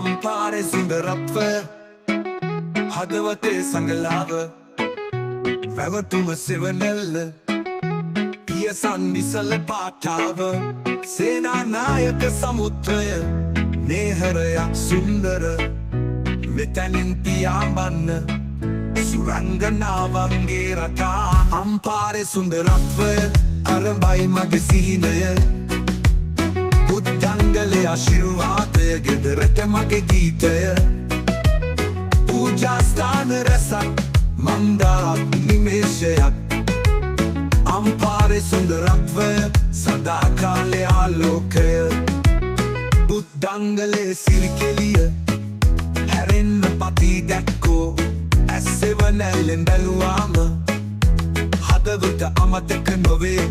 අම්පාරේ සුන්දරත්වය හදවතේ සංගලාව පැවතුම සෙවනැල්ල පියසන් නිසල පාටාව සේනානායක සමුත්‍රය නේහරයක් සුන්දර මෙතැනින් පියාඹන්න සුරංගනාවන්ගේ රටා අම්පාරේ සුන්දරත්වය අරඹයි මගේ සිහිනය බුද්ධංගලේ ආශිර්වාදය ගෙදරට මගේ ගීතය පූජාස්ථාන රැසක් මන්දා නිමේෂයක් අම්පාරේ සුන්දරත්වය සදාකාලේ ආලෝකය බුද්ධංගලේ සිරිකෙලිය හැරෙන්න පති දැක්කෝ ඇස්සෙවනැල්ලෙන් බැලුවාම හදවත අමතක නොවේ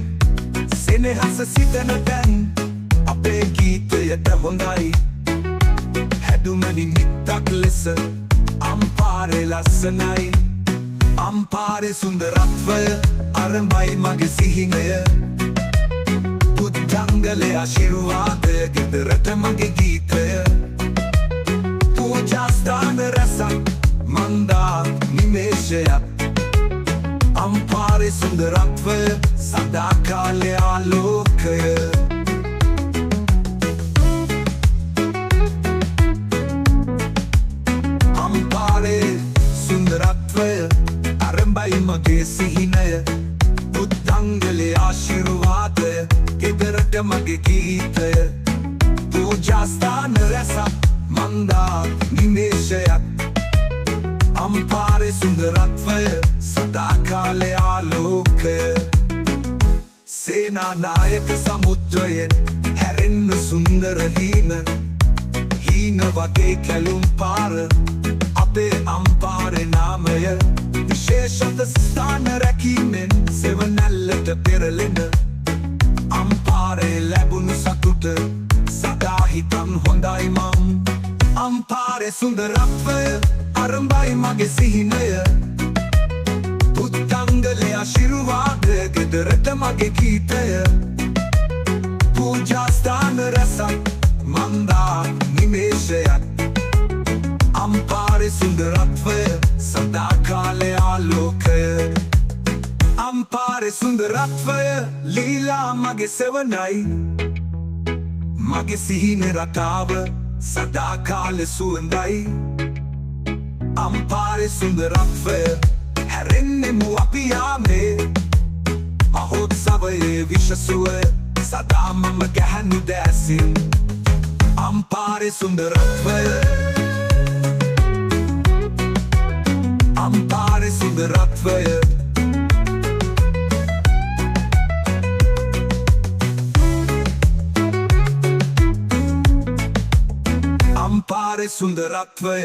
සෙනෙහස සිතන තැන් අපේ ගීතයට හොඳයි හැදුමනි නිත්තක් ලෙස අම්පාරේ ලස්සනයි අම්පාරේ සුන්දරත්වය අරඹයි මගේ සිහිනය බුද්ධංගලේ ආශිර්වාදය ගෙදරට මගේ ගීතය පූජාස්ථාන රැසක් මන්දා නිමේෂයක් අම්පාරේ සුන්දරත්වය සදාකාලේ ආලෝකය අම්පාරේ සුන්දරත්වය අරඹයි මගේ සිහිනය බුද්ධංගලේ ආශිර්වාදය ගෙදරට මගේ ගීතය පූජාස්ථාන රැසක් මන්දා නිමේෂයක් අම්පාරේ සුන්දරත්වය සදාකාලේ ආලෝකය සේනානායක සමුද්‍රයෙන් හැරෙන්න සුන්දර හීන වගේ කැලුම් පාර අපේ අම්පාරේ නාමය විශේෂත ස්ථාන රැකීමෙන් සෙවනැල්ලට පෙරලෙන අම්පාරේ ලැබුණු සතුට සදා හිතන් හොඳයි මං අම්පාරේ සුන්දරත්වය අරඹයි මගේ සිහිනය බුද්ධංගලේ ආශිර්වාදය ගෙදරට මගේ ගීතය පූජාස්ථාන රැසක් මන්දා නිමේෂයක් අම්පාරේ සුන්දරත්වය සදාකාලේ ආලෝකය අම්පාරේ සුන්දරත්වය ලීලා මගේ සෙවණයි මගේ සිහින රටාව සදාකාලේ සුවඳයි අම්පාරේ සුන්දරත්වය හැරෙන්නෙමු අපි යාමේ මහෝත්සවයේ විශ්වසුවය සදා මම ගැහැණු දැසින් අම්පාරේ සුන්දරත්වය අම්පාරේ සුන්දරත්වය අම්පාරේ සුන්දරත්වය